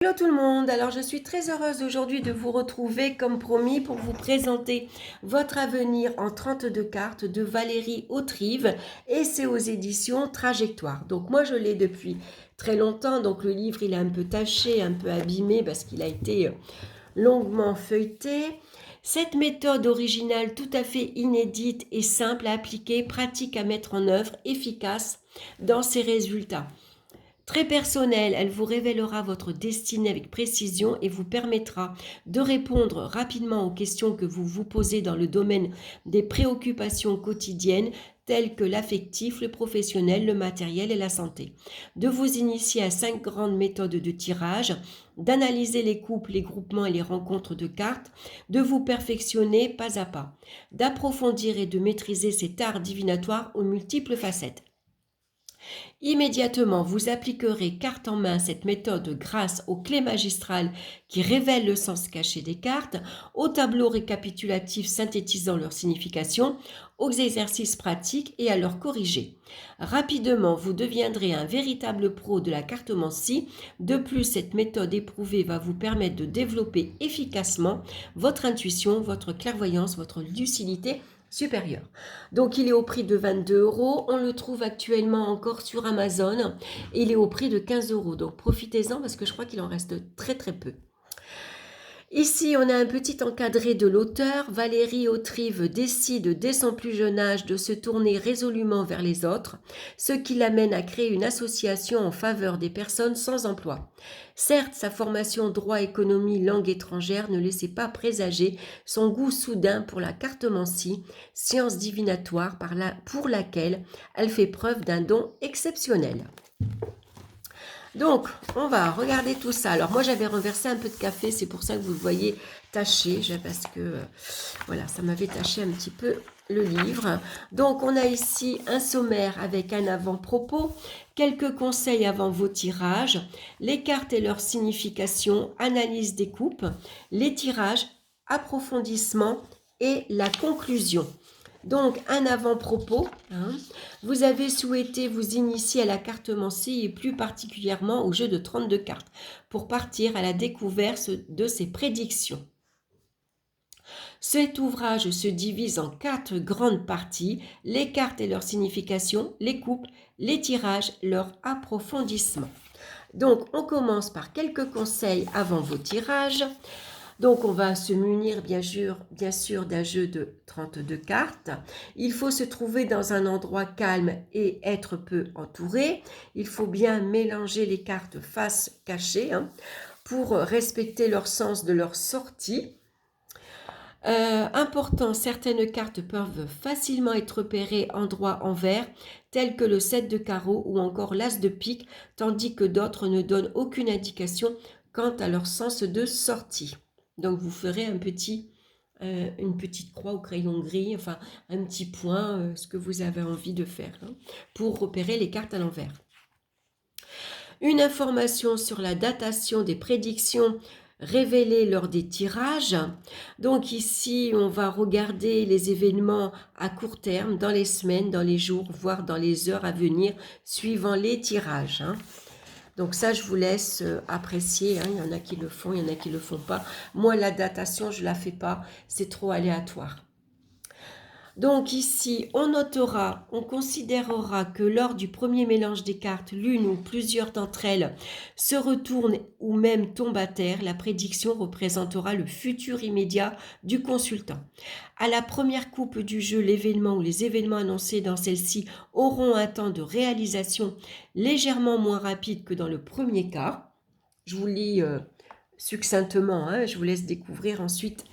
Hello tout le monde, alors je suis très heureuse aujourd'hui de vous retrouver comme promis pour vous présenter Votre avenir en 32 cartes de Valérie Autrive et c'est aux éditions Trajectoire. Donc moi je l'ai depuis très longtemps, donc le livre il est un peu taché, un peu abîmé parce qu'il a été longuement feuilleté. Cette méthode originale tout à fait inédite et simple à appliquer, pratique à mettre en œuvre, efficace dans ses résultats. Très personnelle, elle vous révélera votre destinée avec précision et vous permettra de répondre rapidement aux questions que vous vous posez dans le domaine des préoccupations quotidiennes telles que l'affectif, le professionnel, le matériel et la santé. De vous initier à 5 grandes méthodes de tirage, d'analyser les couples, les groupements et les rencontres de cartes, de vous perfectionner pas à pas, d'approfondir et de maîtriser cet art divinatoire aux multiples facettes. Immédiatement, vous appliquerez carte en main cette méthode grâce aux clés magistrales qui révèlent le sens caché des cartes, aux tableaux récapitulatifs synthétisant leur signification, aux exercices pratiques et à leur corriger. Rapidement, vous deviendrez un véritable pro de la cartomancie. De plus, cette méthode éprouvée va vous permettre de développer efficacement votre intuition, votre clairvoyance, votre lucidité supérieur. Donc il est au prix de 22 euros. On le trouve actuellement encore sur Amazon. Et il est au prix de 15 euros. Donc profitez-en parce que je crois qu'il en reste très très peu. Ici, on a un petit encadré de l'auteur. Valérie Autrive décide dès son plus jeune âge de se tourner résolument vers les autres, ce qui l'amène à créer une association en faveur des personnes sans emploi. Certes, sa formation droit, économie, langue étrangère ne laissait pas présager son goût soudain pour la cartomancie, science divinatoire pour laquelle elle fait preuve d'un don exceptionnel. Donc, on va regarder tout ça. Alors, moi, j'avais renversé un peu de café, c'est pour ça que vous le voyez taché, parce que, voilà, ça m'avait taché un petit peu le livre. Donc, on a ici un sommaire avec un avant-propos, quelques conseils avant vos tirages, les cartes et leur signification, analyse des coupes, les tirages, approfondissement et la conclusion. Donc, un avant-propos, vous avez souhaité vous initier à la cartomancie et plus particulièrement au jeu de 32 cartes pour partir à la découverte de ses prédictions. Cet ouvrage se divise en 4 grandes parties, les cartes et leur signification, les coupes, les tirages, leur approfondissement. Donc, on commence par quelques conseils avant vos tirages. Donc, on va se munir bien sûr d'un jeu de 32 cartes. Il faut se trouver dans un endroit calme et être peu entouré. Il faut bien mélanger les cartes face cachée pour respecter leur sens de leur sortie. Important, certaines cartes peuvent facilement être repérées endroit envers, telles que le 7 de carreau ou encore l'as de pique, tandis que d'autres ne donnent aucune indication quant à leur sens de sortie. Donc vous ferez une petite croix au crayon gris, enfin un petit point, ce que vous avez envie de faire, pour repérer les cartes à l'envers. Une information sur la datation des prédictions révélées lors des tirages. Donc ici, on va regarder les événements à court terme, dans les semaines, dans les jours, voire dans les heures à venir, suivant les tirages. Donc ça, je vous laisse apprécier. Il y en a qui le font, il y en a qui ne le font pas. Moi, la datation, je ne la fais pas. C'est trop aléatoire. Donc ici, on considérera que lors du premier mélange des cartes, l'une ou plusieurs d'entre elles se retournent ou même tombent à terre. La prédiction représentera le futur immédiat du consultant. À la première coupe du jeu, l'événement ou les événements annoncés dans celle-ci auront un temps de réalisation légèrement moins rapide que dans le premier cas. Je vous lis succinctement, je vous laisse découvrir ensuite.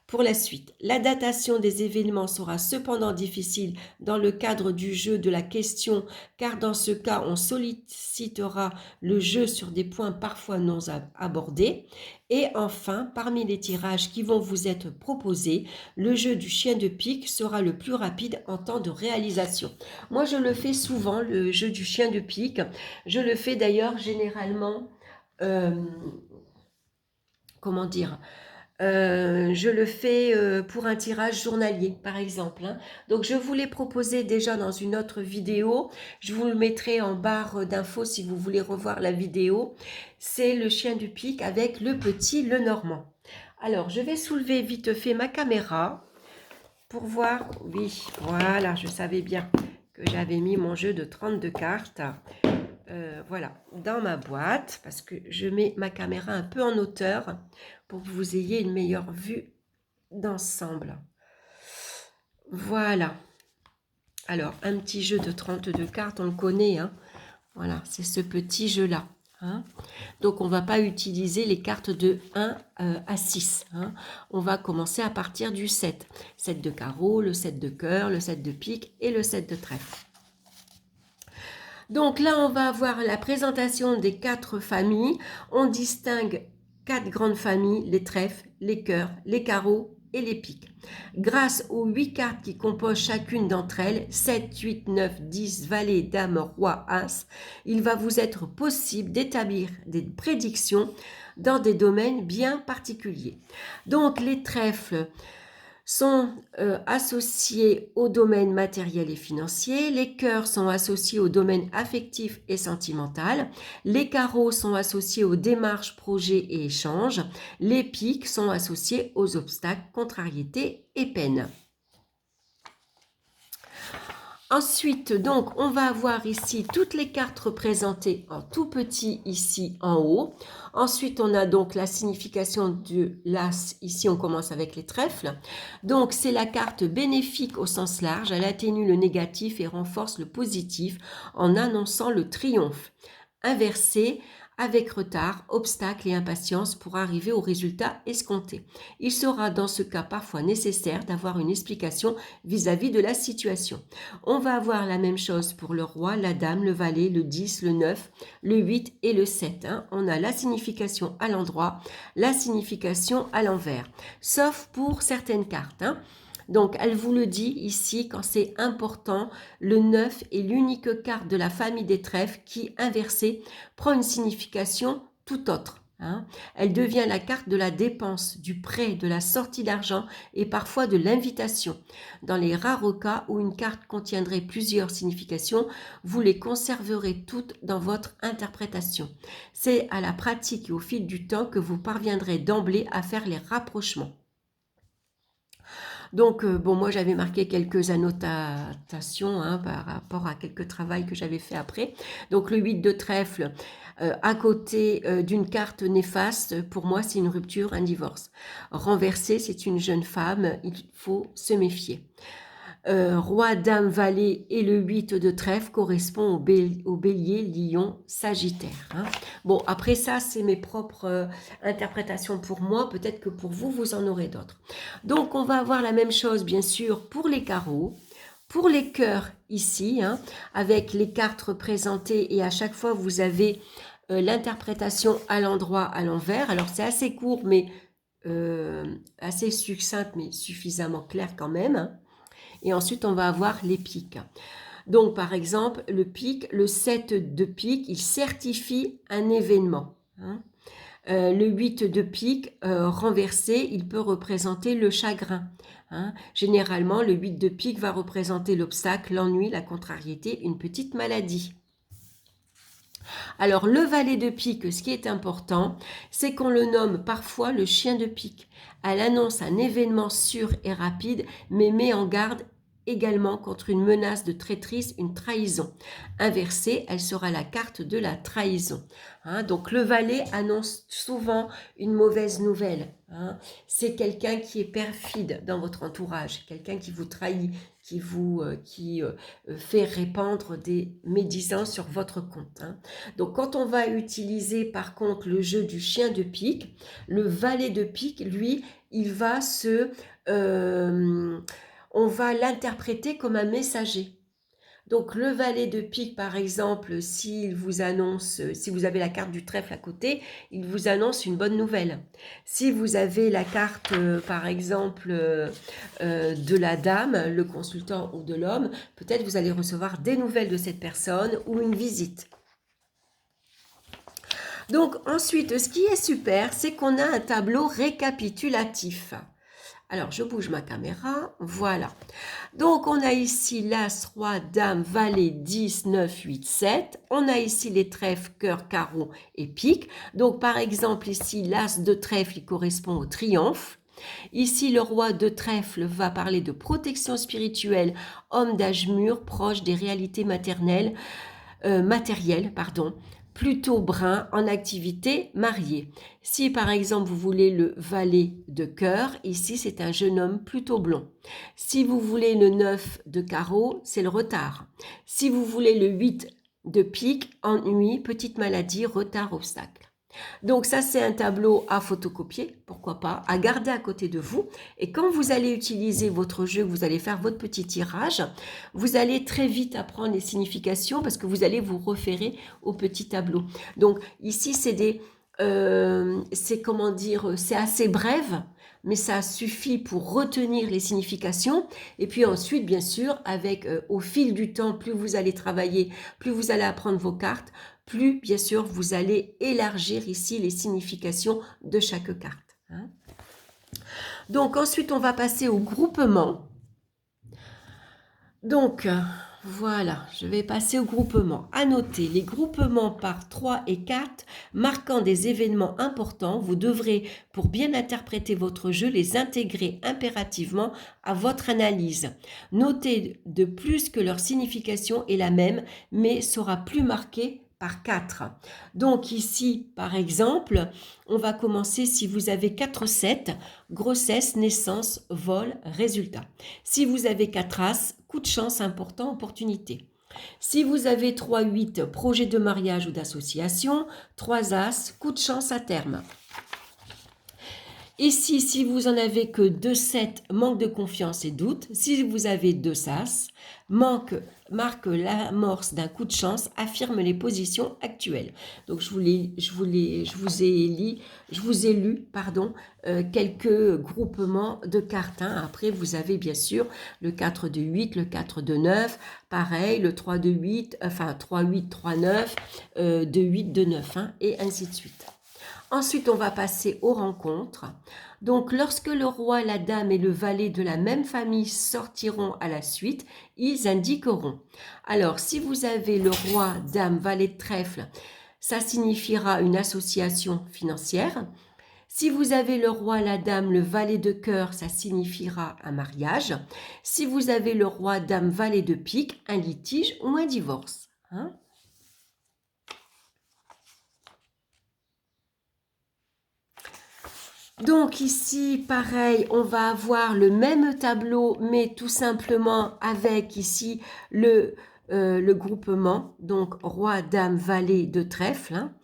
Pour la suite, la datation des événements sera cependant difficile dans le cadre du jeu de la question, car dans ce cas, on sollicitera le jeu sur des points parfois non abordés. Et enfin, parmi les tirages qui vont vous être proposés, le jeu du chien de pique sera le plus rapide en temps de réalisation. Moi, je le fais souvent, le jeu du chien de pique. Je le fais d'ailleurs généralement, comment dire, Je le fais pour un tirage journalier, par exemple, hein. Donc, je vous l'ai proposé déjà dans une autre vidéo. Je vous le mettrai en barre d'infos si vous voulez revoir la vidéo. C'est le chien du pic avec le petit Lenormand. Alors, je vais soulever vite fait ma caméra pour voir. Oui, voilà, je savais bien que j'avais mis mon jeu de 32 cartes. Voilà, dans ma boîte, parce que je mets ma caméra un peu en hauteur pour que vous ayez une meilleure vue d'ensemble. Voilà. Alors, un petit jeu de 32 cartes, on le connaît, hein. Voilà, c'est ce petit jeu-là, hein. Donc, on ne va pas utiliser les cartes de 1 à 6, hein. On va commencer à partir du 7. 7 de carreau, le 7 de cœur, le 7 de pique et le 7 de trèfle. Donc là, on va avoir la présentation des 4 familles. On distingue 4 grandes familles, les trèfles, les cœurs, les carreaux et les piques. Grâce aux 8 cartes qui composent chacune d'entre elles, 7, 8, 9, 10, valet, dame, roi, as, il va vous être possible d'établir des prédictions dans des domaines bien particuliers. Donc les trèfles sont associés au domaine matériel et financier, les cœurs sont associés au domaine affectif et sentimental, les carreaux sont associés aux démarches, projets et échanges, les piques sont associés aux obstacles, contrariétés et peines. Ensuite, donc, on va avoir ici toutes les cartes représentées en tout petit ici en haut. Ensuite, on a donc la signification de l'as. Ici, on commence avec les trèfles. Donc, c'est la carte bénéfique au sens large. Elle atténue le négatif et renforce le positif en annonçant le triomphe. Inversée, avec retard, obstacle et impatience pour arriver au résultat escompté. Il sera dans ce cas parfois nécessaire d'avoir une explication vis-à-vis de la situation. On va avoir la même chose pour le roi, la dame, le valet, le 10, le 9, le 8 et le 7. Hein. On a la signification à l'endroit, la signification à l'envers, sauf pour certaines cartes. Hein. Donc, elle vous le dit ici, quand c'est important, le 9 est l'unique carte de la famille des trèfles qui, inversée, prend une signification tout autre. Hein. Elle devient la carte de la dépense, du prêt, de la sortie d'argent et parfois de l'invitation. Dans les rares cas où une carte contiendrait plusieurs significations, vous les conserverez toutes dans votre interprétation. C'est à la pratique et au fil du temps que vous parviendrez d'emblée à faire les rapprochements. Donc, bon, moi, j'avais marqué quelques annotations hein, par rapport à quelques travaux que j'avais fait après. Donc, le 8 de trèfle, à côté d'une carte néfaste, pour moi, c'est une rupture, un divorce. Renversé, c'est une jeune femme, il faut se méfier. Roi, dame, valet et le 8 de trèfle correspond au bélier, lion, sagittaire. Hein. Bon, après ça, c'est mes propres interprétations pour moi. Peut-être que pour vous, vous en aurez d'autres. Donc, on va avoir la même chose, bien sûr, pour les carreaux. Pour les cœurs, ici, hein, avec les cartes représentées et à chaque fois, vous avez l'interprétation à l'endroit, à l'envers. Alors, c'est assez court, mais assez succincte, mais suffisamment clair quand même. Hein. Et ensuite, on va avoir les piques. Donc, par exemple, le pique, le 7 de pique, il certifie un événement. Hein. Le 8 de pique, renversé, il peut représenter le chagrin. Hein. Généralement, le 8 de pique va représenter l'obstacle, l'ennui, la contrariété, une petite maladie. Alors, le valet de pique, ce qui est important, c'est qu'on le nomme parfois le chien de pique. Elle annonce un événement sûr et rapide, mais met en garde également contre une menace de traîtrise, une trahison. Inversée, elle sera la carte de la trahison. Hein, donc le valet annonce souvent une mauvaise nouvelle. Hein. C'est quelqu'un qui est perfide dans votre entourage, quelqu'un qui vous trahit, qui fait répandre des médisances sur votre compte. Hein. Donc quand on va utiliser par contre le jeu du chien de pique, le valet de pique, lui, il va on va l'interpréter comme un messager. Donc le valet de pique, par exemple, s'il vous annonce, si vous avez la carte du trèfle à côté, il vous annonce une bonne nouvelle. Si vous avez la carte, par exemple, de la dame, le consultant ou de l'homme, peut-être vous allez recevoir des nouvelles de cette personne ou une visite. Donc ensuite, ce qui est super, c'est qu'on a un tableau récapitulatif. Alors, je bouge ma caméra, voilà. Donc, on a ici l'As, Roi, Dame, Valet, 10, 9, 8, 7. On a ici les trèfles, cœur, carreau et pique. Donc, par exemple, ici, l'As de trèfle, il correspond au triomphe. Ici, le roi de trèfle va parler de protection spirituelle, homme d'âge mûr, proche des réalités matérielles, plutôt brun, en activité, marié. Si par exemple vous voulez le valet de cœur, ici c'est un jeune homme plutôt blond. Si vous voulez le 9 de carreau, c'est le retard. Si vous voulez le 8 de pique, ennui, petite maladie, retard, obstacle. Donc ça, c'est un tableau à photocopier, pourquoi pas, à garder à côté de vous. Et quand vous allez utiliser votre jeu, vous allez faire votre petit tirage, vous allez très vite apprendre les significations parce que vous allez vous référer au petit tableau. Donc ici, c'est comment dire, c'est assez bref, mais ça suffit pour retenir les significations. Et puis ensuite, bien sûr, avec au fil du temps, plus vous allez travailler, plus vous allez apprendre vos cartes, plus bien sûr vous allez élargir ici les significations de chaque carte. Hein. Donc ensuite, on va passer au groupement. Donc voilà, je vais passer au groupement. À noter, les groupements par 3 et 4 marquant des événements importants, vous devrez, pour bien interpréter votre jeu, les intégrer impérativement à votre analyse. Notez de plus que leur signification est la même, mais sera plus marquée par 4. Donc ici, par exemple, on va commencer si vous avez 4-7, grossesse, naissance, vol, résultat. Si vous avez 4 As, coup de chance important, opportunité. Si vous avez 3-8, projet de mariage ou d'association, 3 As, coup de chance à terme. Ici, si vous en avez que 2-7, manque de confiance et doute. Si vous avez 2 As, marque l'amorce d'un coup de chance, affirme les positions actuelles. Donc, je vous ai lu quelques groupements de cartes. Hein. Après, vous avez bien sûr le 4 de 8, le 4 de 9, pareil, le 3 de 8, enfin 3, 8, 3, 9, 2, 8, 2, 9, hein, et ainsi de suite. Ensuite, on va passer aux rencontres. Donc, lorsque le roi, la dame et le valet de la même famille sortiront à la suite, ils indiqueront. Alors, si vous avez le roi, dame, valet de trèfle, ça signifiera une association financière. Si vous avez le roi, la dame, le valet de cœur, ça signifiera un mariage. Si vous avez le roi, dame, valet de pique, un litige ou un divorce. Hein? Donc ici, pareil, on va avoir le même tableau, mais tout simplement avec ici le groupement. Donc roi, dame, valet de trèfle. Hein.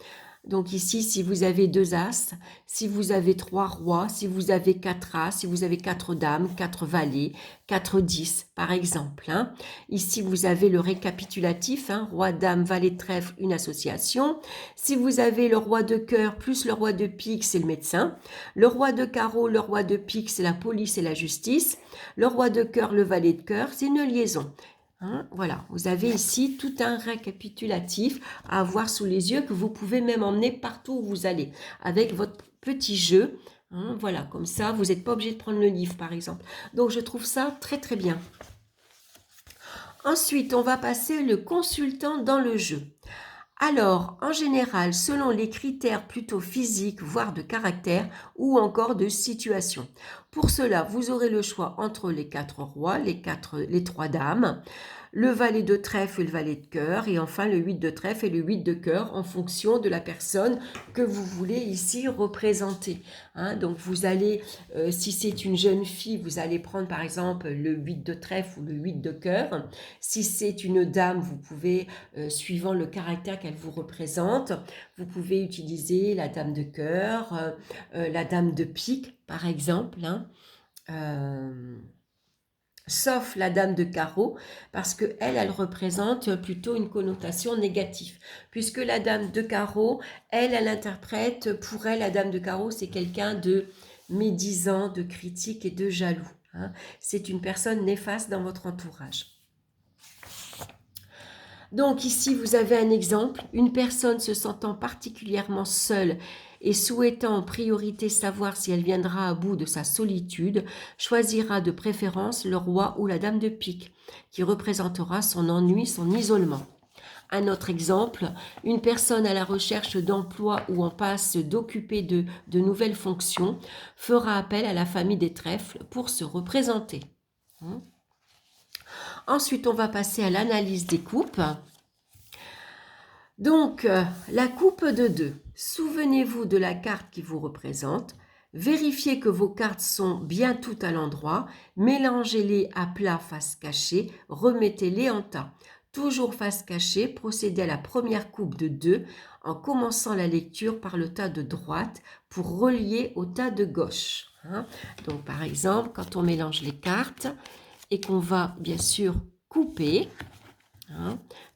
Donc ici, si vous avez 2 As, si vous avez 3 rois, si vous avez 4 As, si vous avez 4 dames, 4 valets, 4 10 par exemple. Hein. Ici, vous avez le récapitulatif, hein, roi, dame, valet de trèfle, une association. Si vous avez le roi de cœur plus le roi de pique, c'est le médecin. Le roi de carreau, le roi de pique, c'est la police et la justice. Le roi de cœur, le valet de cœur, c'est une liaison. Hein, voilà, vous avez ici tout un récapitulatif à avoir sous les yeux que vous pouvez même emmener partout où vous allez avec votre petit jeu. Hein, voilà, comme ça, vous n'êtes pas obligé de prendre le livre, par exemple. Donc, je trouve ça très, très bien. Ensuite, on va passer le consultant dans le jeu. Alors, en général, selon les critères plutôt physiques, voire de caractère, ou encore de situation. Pour cela, vous aurez le choix entre les 4 rois, les 3 dames, le valet de trèfle et le valet de cœur, et enfin le 8 de trèfle et le 8 de cœur, en fonction de la personne que vous voulez ici représenter. Hein, donc vous allez, si c'est une jeune fille, vous allez prendre par exemple le 8 de trèfle ou le 8 de cœur. Si c'est une dame, vous pouvez, suivant le caractère qu'elle vous représente, vous pouvez utiliser la dame de cœur, la dame de pique par exemple, hein, sauf la dame de carreau, parce que elle représente plutôt une connotation négative, puisque la dame de carreau, elle interprète, pour elle, la dame de carreau, c'est quelqu'un de médisant, de critique et de jaloux. Hein. C'est une personne néfaste dans votre entourage. Donc ici, vous avez un exemple. Une personne se sentant particulièrement seule et souhaitant en priorité savoir si elle viendra à bout de sa solitude, choisira de préférence le roi ou la dame de pique, qui représentera son ennui, son isolement. Un autre exemple, une personne à la recherche d'emploi ou en passe d'occuper de nouvelles fonctions fera appel à la famille des trèfles pour se représenter. Ensuite, on va passer à l'analyse des coupes. Donc, la coupe de 2. Souvenez-vous de la carte qui vous représente. Vérifiez que vos cartes sont bien toutes à l'endroit. Mélangez-les à plat face cachée. Remettez-les en tas. Toujours face cachée, procédez à la première coupe de 2 en commençant la lecture par le tas de droite pour relier au tas de gauche. Donc, par exemple, quand on mélange les cartes et qu'on va bien sûr couper,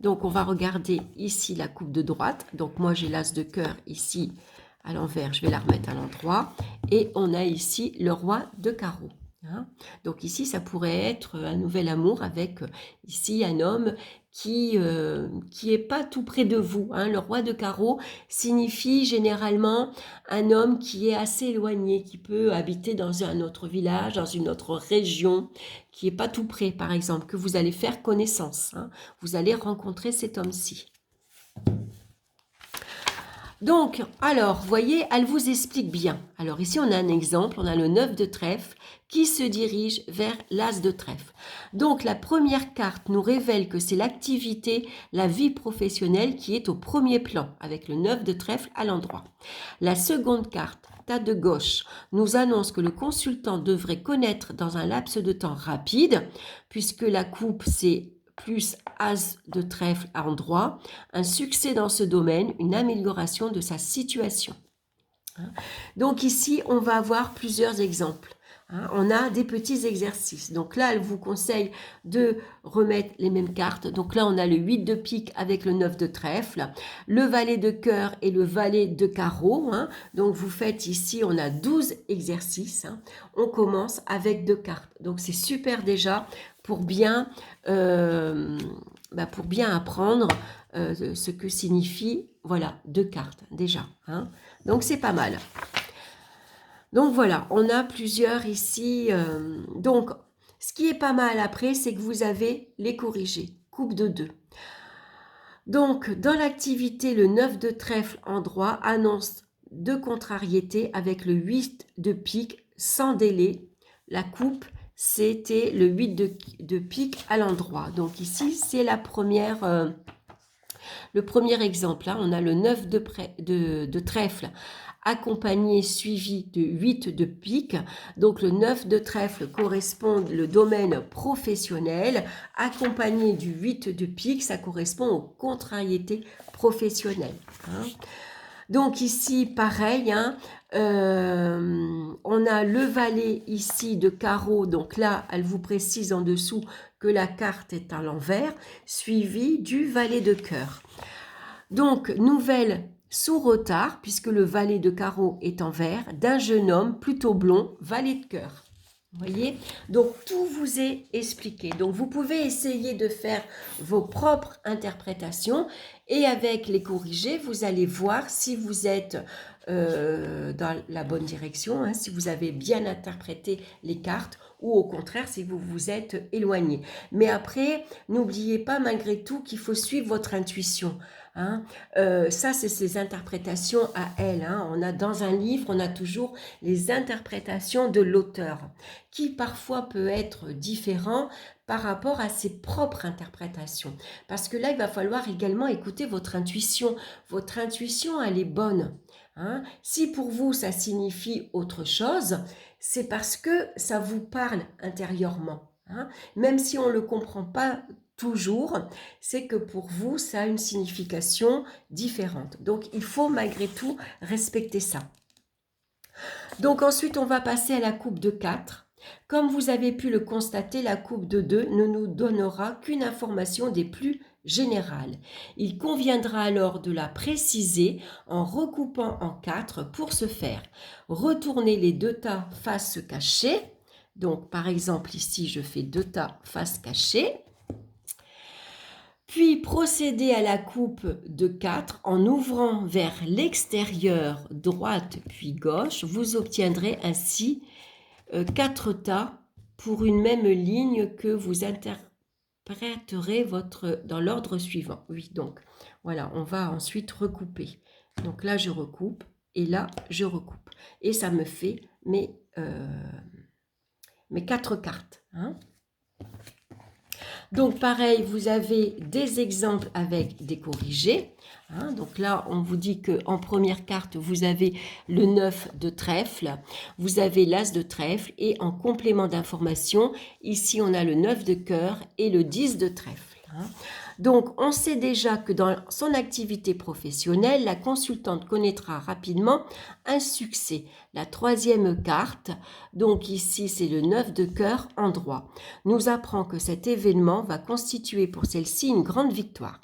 donc on va regarder ici la coupe de droite. Donc moi j'ai l'as de cœur ici à l'envers, je vais la remettre à l'endroit. Et on a ici le roi de carreau. Donc ici ça pourrait être un nouvel amour avec ici un homme qui est pas tout près de vous. Le roi de carreau signifie généralement un homme qui est assez éloigné, qui peut habiter dans un autre village, dans une autre région, qui est pas tout près par exemple, que vous allez faire connaissance. Vous allez rencontrer cet homme-ci. Donc, alors, voyez, elle vous explique bien. Alors ici, on a un exemple, on a le 9 de trèfle qui se dirige vers l'as de trèfle. Donc, la première carte nous révèle que c'est l'activité, la vie professionnelle qui est au premier plan, avec le 9 de trèfle à l'endroit. La seconde carte, tas de gauche, nous annonce que le consultant devrait connaître dans un laps de temps rapide, puisque la coupe, c'est plus as de trèfle à endroit, un succès dans ce domaine, une amélioration de sa situation. Donc ici, on va avoir plusieurs exemples. On a des petits exercices. Donc là, elle vous conseille de remettre les mêmes cartes. Donc là, on a le 8 de pique avec le 9 de trèfle, le valet de cœur et le valet de carreau. Donc vous faites ici, on a 12 exercices. On commence avec 2 cartes. Donc c'est super déjà pour bien apprendre ce que signifie, voilà, 2 cartes déjà. Donc c'est pas mal. Donc voilà, on a plusieurs ici. Donc, ce qui est pas mal après, c'est que vous avez les corrigés, coupe de 2. Donc, dans l'activité, le 9 de trèfle en droit annonce 2 contrariétés avec le 8 de pique sans délai. La coupe, c'était le 8 de pique à l'endroit. Donc ici, c'est la première, le premier exemple. On a le 9 de trèfle accompagné, suivi de 8 de pique. Donc le 9 de trèfle correspond au domaine professionnel, accompagné du 8 de pique, ça correspond aux contrariétés professionnelles. Donc ici, pareil, on a le valet ici de carreau, donc là, elle vous précise en dessous que la carte est à l'envers, suivi du valet de cœur. Donc, nouvelle sous retard, puisque le valet de carreau est en vert, d'un jeune homme plutôt blond, valet de cœur. Vous voyez? Donc, tout vous est expliqué. Donc, vous pouvez essayer de faire vos propres interprétations et avec les corrigés, vous allez voir si vous êtes dans la bonne direction, si vous avez bien interprété les cartes ou au contraire si vous vous êtes éloigné. Mais après, n'oubliez pas malgré tout qu'il faut suivre votre intuition. Ça, c'est ses interprétations à elle. On a dans un livre, on a toujours les interprétations de l'auteur, qui parfois peut être différent par rapport à ses propres interprétations. Parce que là, il va falloir également écouter votre intuition. Votre intuition, elle est bonne. Si pour vous, ça signifie autre chose, c'est parce que ça vous parle intérieurement. Même si on ne le comprend pas toujours, c'est que pour vous, ça a une signification différente. Donc, il faut malgré tout respecter ça. Donc, ensuite, on va passer à la coupe de 4. Comme vous avez pu le constater, la coupe de 2 ne nous donnera qu'une information des plus générales. Il conviendra alors de la préciser en recoupant en 4 pour ce faire. Retournez les 2 tas face cachée. Donc, par exemple, ici, je fais 2 tas face cachée. Puis procédez à la coupe de 4 en ouvrant vers l'extérieur, droite puis gauche. Vous obtiendrez ainsi 4 tas pour une même ligne que vous interpréterez dans l'ordre suivant. Oui, donc voilà, on va ensuite recouper. Donc là, je recoupe et là, je recoupe. Et ça me fait mes 4 cartes. Hein. Donc pareil, vous avez des exemples avec des corrigés. Hein, donc là, on vous dit qu'en première carte, vous avez le 9 de trèfle, vous avez l'as de trèfle et en complément d'information, ici on a le 9 de cœur et le 10 de trèfle. Hein. Donc, on sait déjà que dans son activité professionnelle, la consultante connaîtra rapidement un succès. La troisième carte, donc ici c'est le 9 de cœur en droit, nous apprend que cet événement va constituer pour celle-ci une grande victoire.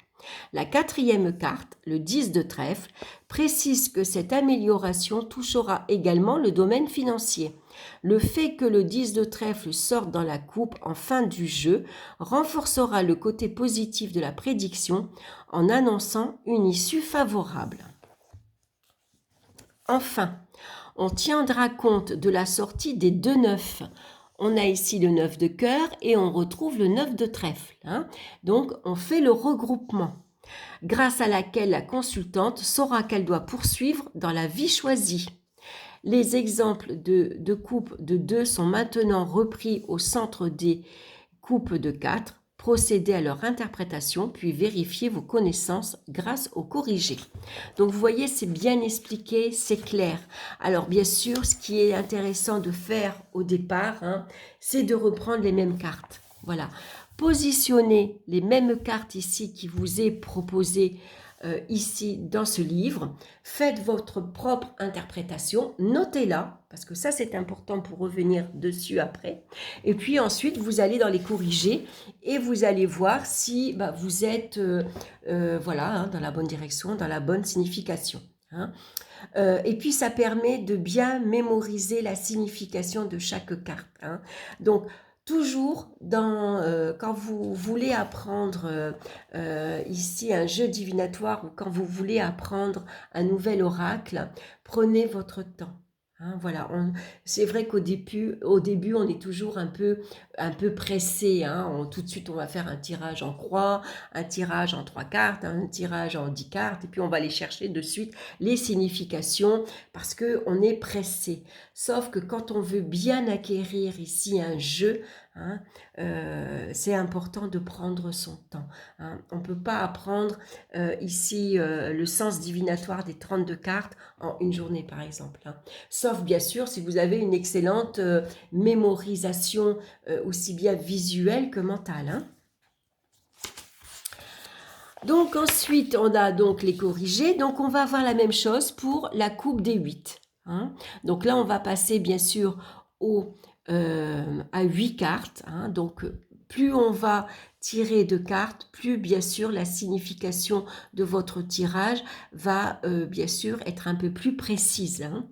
La quatrième carte, le 10 de trèfle, précise que cette amélioration touchera également le domaine financier. Le fait que le 10 de trèfle sorte dans la coupe en fin du jeu renforcera le côté positif de la prédiction en annonçant une issue favorable. Enfin, on tiendra compte de la sortie des deux neufs. On a ici le 9 de cœur et on retrouve le 9 de trèfle. Hein. Donc, on fait le regroupement, grâce à laquelle la consultante saura qu'elle doit poursuivre dans la vie choisie. Les exemples de coupes de 2 sont maintenant repris au centre des coupes de 4. Procédez à leur interprétation, puis vérifiez vos connaissances grâce au corrigé. Donc vous voyez, c'est bien expliqué, c'est clair. Alors bien sûr, ce qui est intéressant de faire au départ, hein, c'est de reprendre les mêmes cartes. Voilà. Positionnez les mêmes cartes ici qui vous est proposées ici dans ce livre. Faites votre propre interprétation, notez-la, parce que ça c'est important pour revenir dessus après. Et puis ensuite, vous allez dans les corrigés et vous allez voir si vous êtes voilà, hein, dans la bonne direction, dans la bonne signification. Hein. Et puis ça permet de bien mémoriser la signification de chaque carte. Hein. Donc, toujours quand vous voulez apprendre ici un jeu divinatoire ou quand vous voulez apprendre un nouvel oracle, prenez votre temps. Hein, voilà, c'est vrai qu'au début, on est toujours un peu pressé. Hein, tout de suite, on va faire un tirage en croix, un tirage en 3 cartes, un tirage en 10 cartes, et puis on va aller chercher de suite les significations parce qu'on est pressé. Sauf que quand on veut bien acquérir ici un jeu, hein, c'est important de prendre son temps. Hein. On ne peut pas apprendre ici le sens divinatoire des 32 cartes en une journée, par exemple. Hein. Sauf bien sûr si vous avez une excellente mémorisation aussi bien visuelle que mentale. Hein. Donc ensuite, on a donc les corrigés. Donc on va avoir la même chose pour la coupe des 8. Hein. Donc là, on va passer bien sûr à 8 cartes. Hein. Donc plus on va tirer de cartes, plus bien sûr la signification de votre tirage va bien sûr être un peu plus précise. Hein.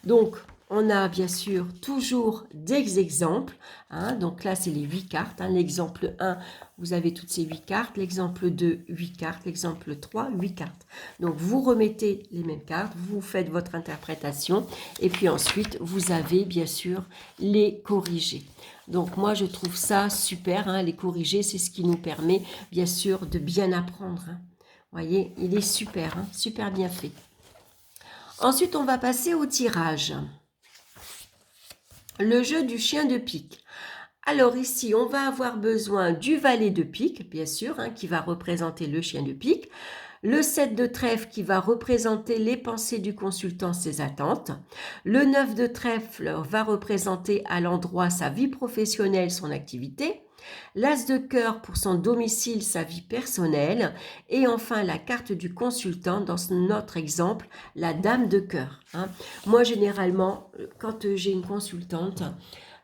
Donc, on a bien sûr toujours des exemples. Hein, donc là, c'est les 8 cartes. Hein. L'exemple 1, vous avez toutes ces 8 cartes. L'exemple 2, 8 cartes. L'exemple 3, 8 cartes. Donc, vous remettez les mêmes cartes. Vous faites votre interprétation. Et puis ensuite, vous avez bien sûr les corrigés. Donc, moi, je trouve ça super. Hein, les corrigés, c'est ce qui nous permet bien sûr de bien apprendre. Hein. Vous voyez, il est super. Hein, super bien fait. Ensuite, on va passer au tirage. Le jeu du chien de pique. Alors ici, on va avoir besoin du valet de pique, bien sûr, hein, qui va représenter le chien de pique. Le 7 de trèfle qui va représenter les pensées du consultant, ses attentes. Le 9 de trèfle va représenter à l'endroit sa vie professionnelle, son activité. L'as de cœur pour son domicile, sa vie personnelle. Et enfin, la carte du consultant, dans notre exemple, la dame de cœur. Hein. Moi, généralement, quand j'ai une consultante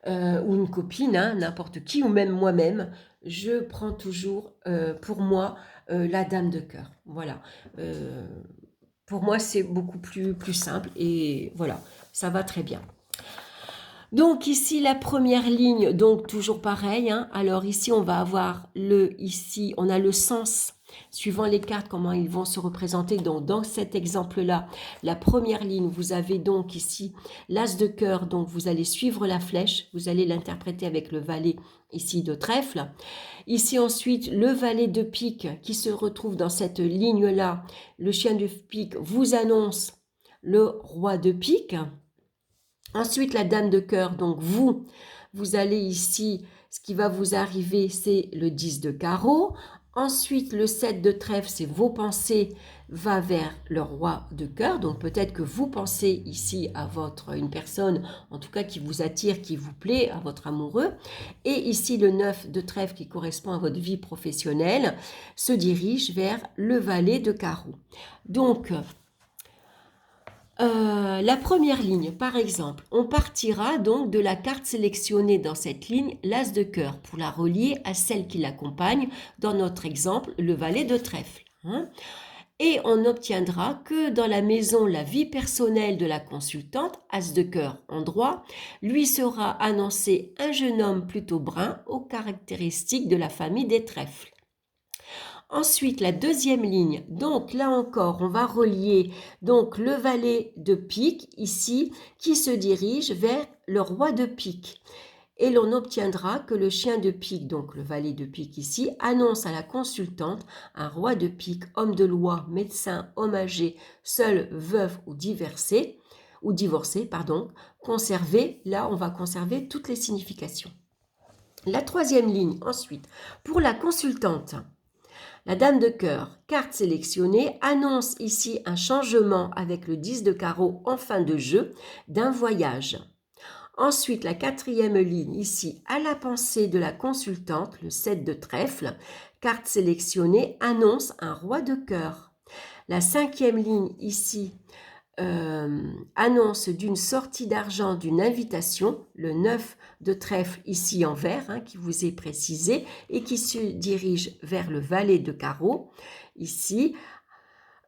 ou une copine, hein, n'importe qui, ou même moi-même, je prends toujours pour moi la dame de cœur. Voilà. Pour moi, c'est beaucoup plus simple et voilà, ça va très bien. Donc ici la première ligne, donc toujours pareil, hein. Alors ici on va avoir ici on a le sens suivant les cartes, comment ils vont se représenter. Donc dans cet exemple-là, la première ligne, vous avez donc ici l'as de cœur, donc vous allez suivre la flèche, vous allez l'interpréter avec le valet ici de trèfle. Ici ensuite le valet de pique qui se retrouve dans cette ligne-là, le chien de pique vous annonce le roi de pique. Ensuite, la dame de cœur, donc vous allez ici, ce qui va vous arriver, c'est le 10 de carreau. Ensuite, le 7 de trèfle, c'est vos pensées, va vers le roi de cœur. Donc, peut-être que vous pensez ici à une personne, en tout cas qui vous attire, qui vous plaît, à votre amoureux. Et ici, le 9 de trèfle, qui correspond à votre vie professionnelle, se dirige vers le valet de carreau. Donc, la première ligne, par exemple, on partira donc de la carte sélectionnée dans cette ligne, l'as de cœur, pour la relier à celle qui l'accompagne, dans notre exemple, le valet de trèfle. Hein. Et on n'obtiendra que dans la maison la vie personnelle de la consultante, as de cœur en droit, lui sera annoncé un jeune homme plutôt brun aux caractéristiques de la famille des trèfles. Ensuite, la deuxième ligne, donc là encore, on va relier donc le valet de pique ici qui se dirige vers le roi de pique. Et l'on obtiendra que le chien de pique, donc le valet de pique ici, annonce à la consultante un roi de pique, homme de loi, médecin, homme âgé, seul, veuve ou divorcé, conservé. Là, on va conserver toutes les significations. La troisième ligne, ensuite, pour la consultante. La dame de cœur, carte sélectionnée, annonce ici un changement avec le 10 de carreau en fin de jeu d'un voyage. Ensuite, la quatrième ligne, ici, à la pensée de la consultante, le 7 de trèfle, carte sélectionnée, annonce un roi de cœur. La cinquième ligne, ici, annonce d'une sortie d'argent, d'une invitation, le 9 de trèfle ici en vert, hein, qui vous est précisé, et qui se dirige vers le valet de carreau, ici.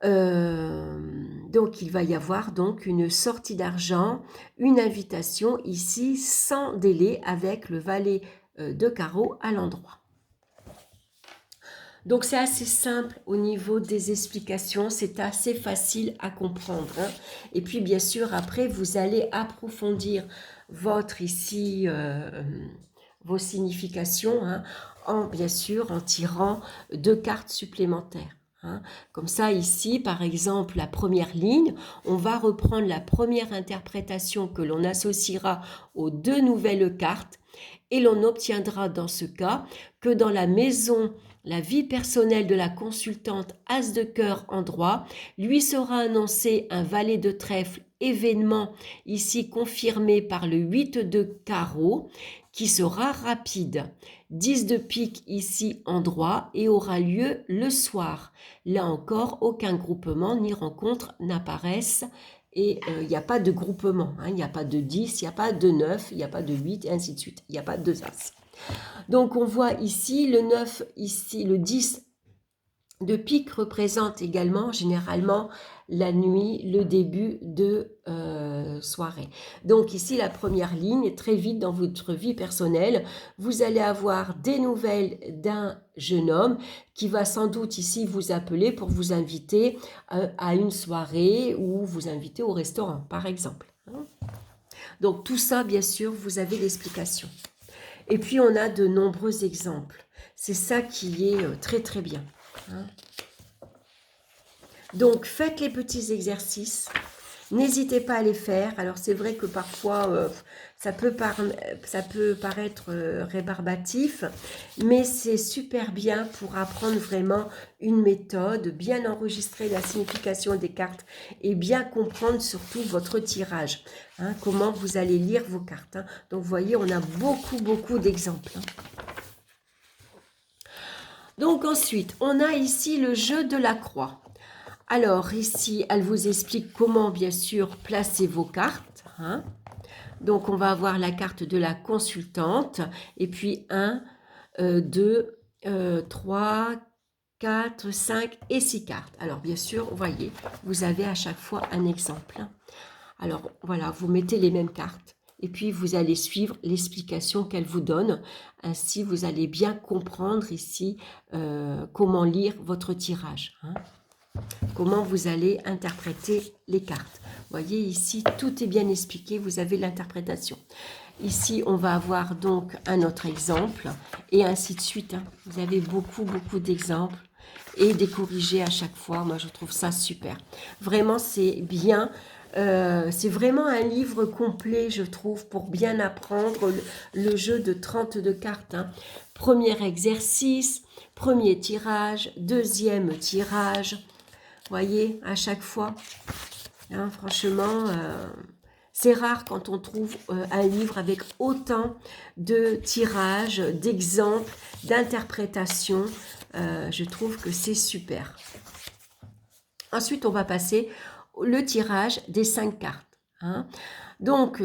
Donc il va y avoir donc une sortie d'argent, une invitation ici sans délai avec le valet de carreau à l'endroit. Donc c'est assez simple au niveau des explications, c'est assez facile à comprendre. Hein. Et puis bien sûr après vous allez approfondir vos significations, hein, bien sûr en tirant 2 cartes supplémentaires. Hein. Comme ça ici par exemple la première ligne, on va reprendre la première interprétation que l'on associera aux 2 nouvelles cartes et l'on obtiendra dans ce cas que dans la maison la vie personnelle de la consultante as de cœur en droit, lui sera annoncé un valet de trèfle événement ici confirmé par le 8 de carreau qui sera rapide. 10 de pique ici en droit et aura lieu le soir. Là encore, aucun groupement ni rencontre n'apparaissent et il n'y a pas de groupement. Il n'y a pas de 10, il n'y a pas de 9, il n'y a pas de 8 et ainsi de suite. Il n'y a pas de as. Donc on voit ici le 9, ici le 10 de pique représente également généralement la nuit, le début de soirée. Donc ici la première ligne, très vite dans votre vie personnelle, vous allez avoir des nouvelles d'un jeune homme qui va sans doute ici vous appeler pour vous inviter à une soirée ou vous inviter au restaurant par exemple. Donc tout ça bien sûr vous avez l'explication. Et puis, on a de nombreux exemples. C'est ça qui est très, très bien. Hein. Donc, faites les petits exercices. N'hésitez pas à les faire. Alors, c'est vrai que parfois, ça peut paraître rébarbatif, mais c'est super bien pour apprendre vraiment une méthode, bien enregistrer la signification des cartes et bien comprendre surtout votre tirage. Hein, comment vous allez lire vos cartes. Hein. Donc, vous voyez, on a beaucoup d'exemples. Hein. Donc, ensuite, on a ici le jeu de la croix. Alors, ici, elle vous explique comment, bien sûr, placer vos cartes. Hein. Donc, on va avoir la carte de la consultante. Et puis, 1, 2, 3, 4, 5 et 6 cartes. Alors, bien sûr, vous voyez, vous avez à chaque fois un exemple. Alors, voilà, vous mettez les mêmes cartes. et puis vous allez suivre l'explication qu'elle vous donne. Ainsi, vous allez bien comprendre ici comment lire votre tirage, hein. Comment vous allez interpréter les cartes. Vous voyez ici, tout est bien expliqué, vous avez l'interprétation. Ici, on va avoir donc un autre exemple, et ainsi de suite, hein. Vous avez beaucoup d'exemples, et des corrigés à chaque fois. Moi, je trouve ça super. Vraiment, c'est bien. C'est vraiment un livre complet, je trouve, pour bien apprendre le jeu de 32 cartes, hein. Premier exercice, premier tirage, deuxième tirage. Voyez, à chaque fois, hein, franchement, c'est rare quand on trouve un livre avec autant de tirages, d'exemples, d'interprétations. Je trouve que c'est super. Ensuite, on va passer le tirage des 5 cartes, hein. Donc,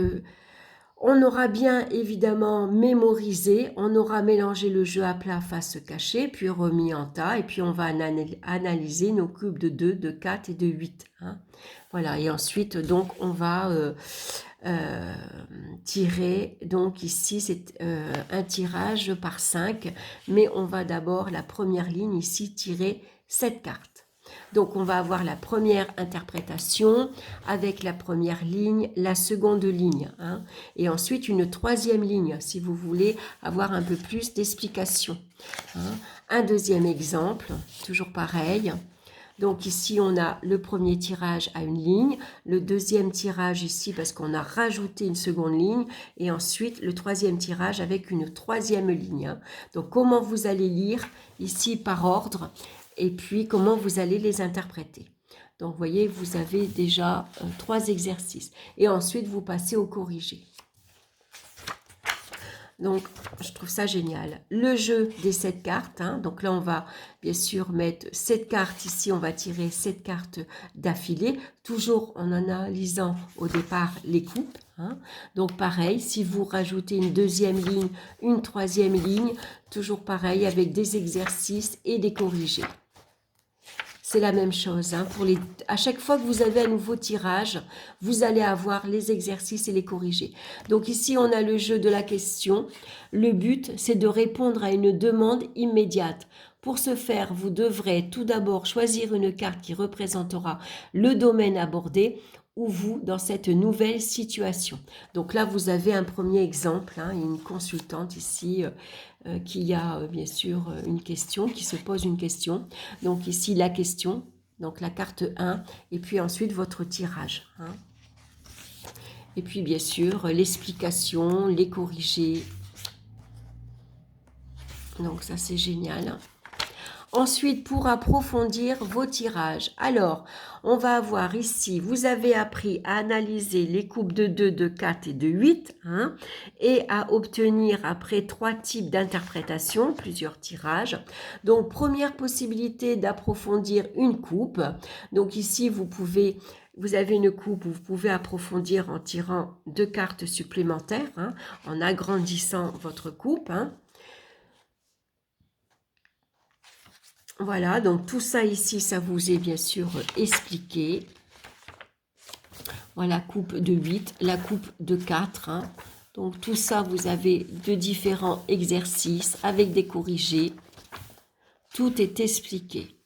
on aura bien évidemment mémorisé, on aura mélangé le jeu à plat face cachée, puis remis en tas, et puis on va analyser nos cubes de 2, de 4 et de 8. Hein. Voilà, et ensuite, donc, on va tirer, donc ici, c'est un tirage par 5, mais on va d'abord, la première ligne ici, tirer 7 cartes. Donc, on va avoir la première interprétation avec la première ligne, la seconde ligne, hein, et ensuite une troisième ligne, si vous voulez avoir un peu plus d'explication. Hein. Un deuxième exemple, toujours pareil. Donc ici, on a le premier tirage à une ligne, le deuxième tirage ici parce qu'on a rajouté une seconde ligne, et ensuite le troisième tirage avec une troisième ligne. Hein. Donc, comment vous allez lire ici par ordre, et puis comment vous allez les interpréter. Donc, vous voyez, vous avez déjà 3 exercices. Et ensuite, vous passez au corrigé. Donc, je trouve ça génial. Le jeu des 7 cartes. Hein, donc là, on va bien sûr mettre 7 cartes ici. On va tirer 7 cartes d'affilée. Toujours en analysant au départ les coupes. Hein. Donc, pareil, si vous rajoutez une deuxième ligne, une troisième ligne, toujours pareil avec des exercices et des corrigés. C'est la même chose. Hein. À chaque fois que vous avez un nouveau tirage, vous allez avoir les exercices et les corrigés. Donc ici, on a le jeu de la question. Le but, c'est de répondre à une demande immédiate. Pour ce faire, vous devrez tout d'abord choisir une carte qui représentera le domaine abordé ou vous dans cette nouvelle situation. Donc là, vous avez un premier exemple, hein, une consultante ici qui a bien sûr une question, qui se pose une question. Donc ici, la question, donc la carte 1, et puis ensuite votre tirage. Hein. Et puis bien sûr, l'explication, les corrigés. Donc ça, c'est génial. Ensuite, pour approfondir vos tirages, alors, on va avoir ici, vous avez appris à analyser les coupes de 2, de 4 et de 8, hein, et à obtenir après 3 types d'interprétation, plusieurs tirages. Donc, première possibilité d'approfondir une coupe. Donc ici, vous avez une coupe où vous pouvez approfondir en tirant 2 cartes supplémentaires, hein, en agrandissant votre coupe, hein. Voilà, donc tout ça ici, ça vous est bien sûr expliqué. Voilà, coupe de 8, la coupe de 4. Hein. Donc tout ça, vous avez de différents exercices avec des corrigés. Tout est expliqué.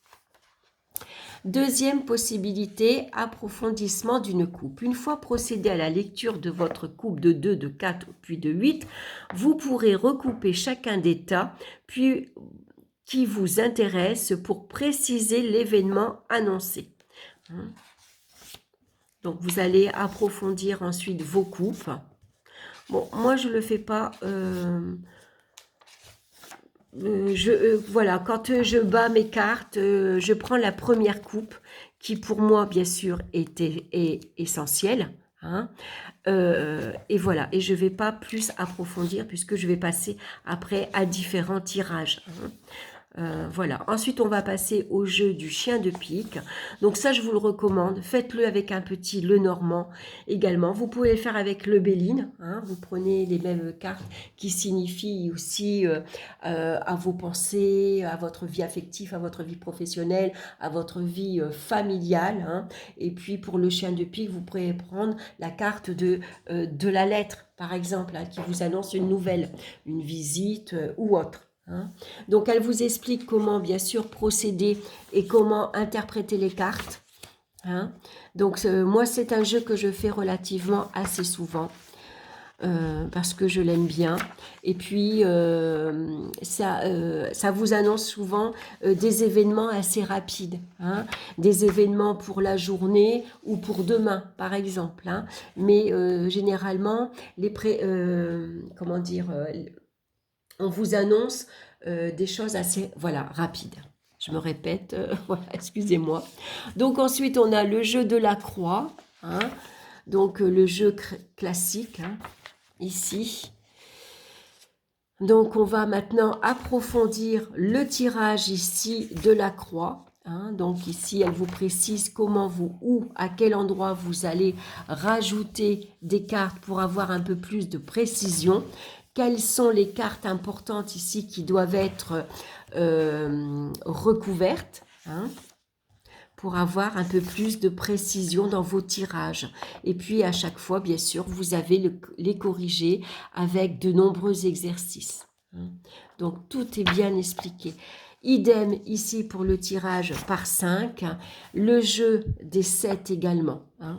Deuxième possibilité, approfondissement d'une coupe. Une fois procédé à la lecture de votre coupe de 2, de 4 puis de 8, vous pourrez recouper chacun des tas, puis qui vous intéresse pour préciser l'événement annoncé. Donc, vous allez approfondir ensuite vos coupes. Bon, moi, je ne le fais pas. Voilà, quand je bats mes cartes, je prends la première coupe qui, pour moi, bien sûr, est essentielle. Hein. Et voilà, et je ne vais pas plus approfondir puisque je vais passer après à différents tirages. Hein. Voilà. Ensuite, on va passer au jeu du chien de pique. Donc ça, je vous le recommande. Faites-le avec un petit Lenormand également. Vous pouvez le faire avec le Béline. Hein. Vous prenez les mêmes cartes qui signifient aussi à vos pensées, à votre vie affective, à votre vie professionnelle, à votre vie familiale. Hein. Et puis pour le chien de pique, vous pouvez prendre la carte de la lettre, par exemple, hein, qui vous annonce une nouvelle, une visite ou autre. Hein. Donc, elle vous explique comment, bien sûr, procéder et comment interpréter les cartes. Hein. Donc, moi, c'est un jeu que je fais relativement assez souvent. Parce que je l'aime bien. Et puis, ça vous annonce souvent des événements assez rapides. Hein, des événements pour la journée ou pour demain, par exemple. Hein, mais généralement, comment dire, on vous annonce des choses assez rapides. Je me répète, voilà, excusez-moi. Donc ensuite, on a le jeu de la croix. Hein, donc le jeu classique. Hein, ici. Donc, on va maintenant approfondir le tirage ici de la croix. Hein. Donc, ici, elle vous précise où, à quel endroit vous allez rajouter des cartes pour avoir un peu plus de précision. Quelles sont les cartes importantes ici qui doivent être recouvertes, hein, pour avoir un peu plus de précision dans vos tirages. Et puis, à chaque fois, bien sûr, vous avez les corriger avec de nombreux exercices. Donc, tout est bien expliqué. Idem ici pour le tirage par 5, le jeu des 7 également. Hein.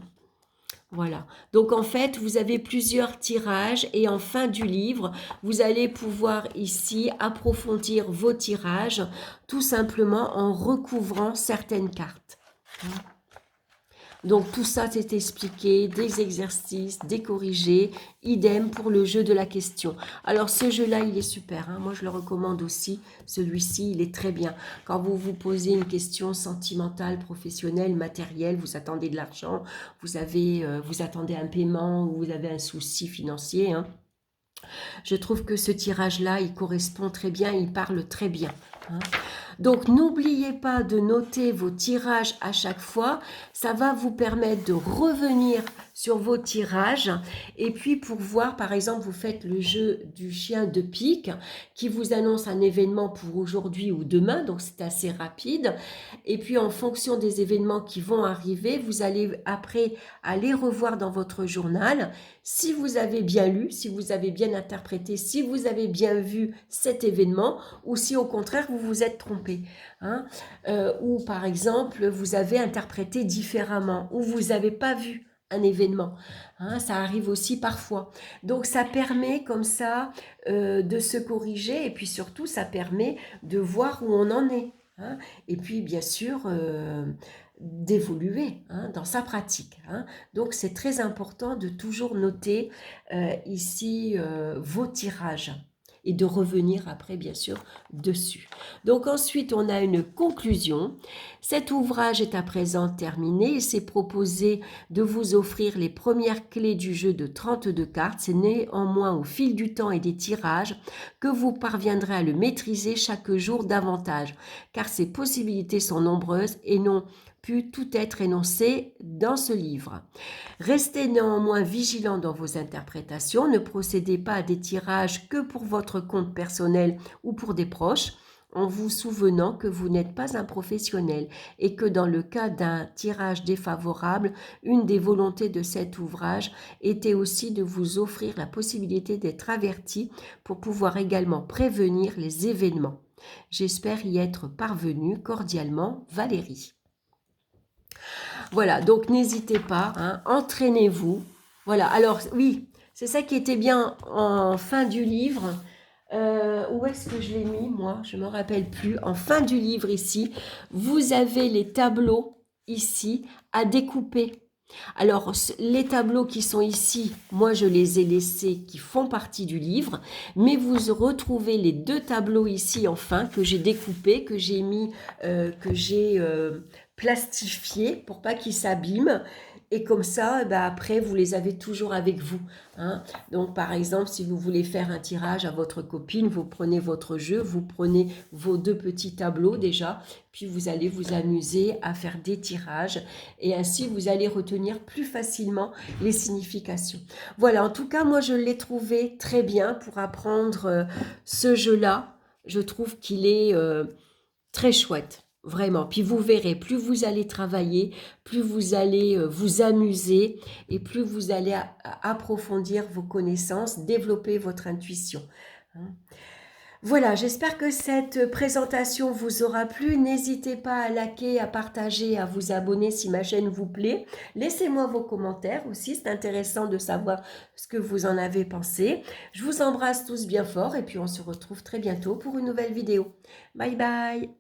Voilà. Donc, en fait, vous avez plusieurs tirages et en fin du livre, vous allez pouvoir ici approfondir vos tirages tout simplement en recouvrant certaines cartes. Donc, tout ça, c'est expliqué, des exercices, des corrigés, idem pour le jeu de la question. Alors, ce jeu-là, il est super. Hein. Moi, je le recommande aussi. Celui-ci, il est très bien. Quand vous vous posez une question sentimentale, professionnelle, matérielle, vous attendez de l'argent, vous attendez un paiement ou vous avez un souci financier. Hein. Je trouve que ce tirage-là, il correspond très bien, il parle très bien. Hein. Donc, n'oubliez pas de noter vos tirages à chaque fois. Ça va vous permettre de revenir sur vos tirages. Et puis, pour voir, par exemple, vous faites le jeu du chien de pique qui vous annonce un événement pour aujourd'hui ou demain. Donc, c'est assez rapide. Et puis, en fonction des événements qui vont arriver, vous allez après aller revoir dans votre journal si vous avez bien lu, si vous avez bien interprété, si vous avez bien vu cet événement ou si au contraire vous vous êtes trompé. Hein, ou par exemple vous avez interprété différemment ou vous n'avez pas vu un événement. Hein, ça arrive aussi parfois. Donc ça permet comme ça de se corriger et puis surtout ça permet de voir où on en est. Hein, et puis bien sûr d'évoluer dans sa pratique. Hein. Donc c'est très important de toujours noter ici vos tirages et de revenir après, bien sûr, dessus. Donc ensuite, on a une conclusion. Cet ouvrage est à présent terminé et c'est proposé de vous offrir les premières clés du jeu de 32 cartes. C'est néanmoins au fil du temps et des tirages que vous parviendrez à le maîtriser chaque jour davantage, car ses possibilités sont nombreuses et n'ont pu tout être énoncé dans ce livre. Restez néanmoins vigilant dans vos interprétations, ne procédez pas à des tirages que pour votre compte personnel ou pour des proches, en vous souvenant que vous n'êtes pas un professionnel et que dans le cas d'un tirage défavorable, une des volontés de cet ouvrage était aussi de vous offrir la possibilité d'être averti pour pouvoir également prévenir les événements. J'espère y être parvenue. Cordialement, Valérie. Voilà, donc n'hésitez pas, hein, entraînez-vous. Voilà, alors oui, c'est ça qui était bien en fin du livre. Où est-ce que je l'ai mis, moi? Je ne me rappelle plus. En fin du livre, ici, vous avez les tableaux, ici, à découper. Alors, les tableaux qui sont ici, moi, je les ai laissés, qui font partie du livre, mais vous retrouvez les 2 tableaux ici, enfin, que j'ai découpés, que j'ai mis, que j'ai plastifié pour pas qu'ils s'abîment. Et comme ça, bah, après, vous les avez toujours avec vous. Hein. Donc, par exemple, si vous voulez faire un tirage à votre copine, vous prenez votre jeu, vous prenez vos 2 petits tableaux déjà, puis vous allez vous amuser à faire des tirages. Et ainsi, vous allez retenir plus facilement les significations. Voilà, en tout cas, moi, je l'ai trouvé très bien pour apprendre ce jeu-là. Je trouve qu'il est très chouette. Vraiment. Puis vous verrez, plus vous allez travailler, plus vous allez vous amuser et plus vous allez approfondir vos connaissances, développer votre intuition. Hein. Voilà, j'espère que cette présentation vous aura plu. N'hésitez pas à liker, à partager, à vous abonner si ma chaîne vous plaît. Laissez-moi vos commentaires aussi, c'est intéressant de savoir ce que vous en avez pensé. Je vous embrasse tous bien fort et puis on se retrouve très bientôt pour une nouvelle vidéo. Bye bye!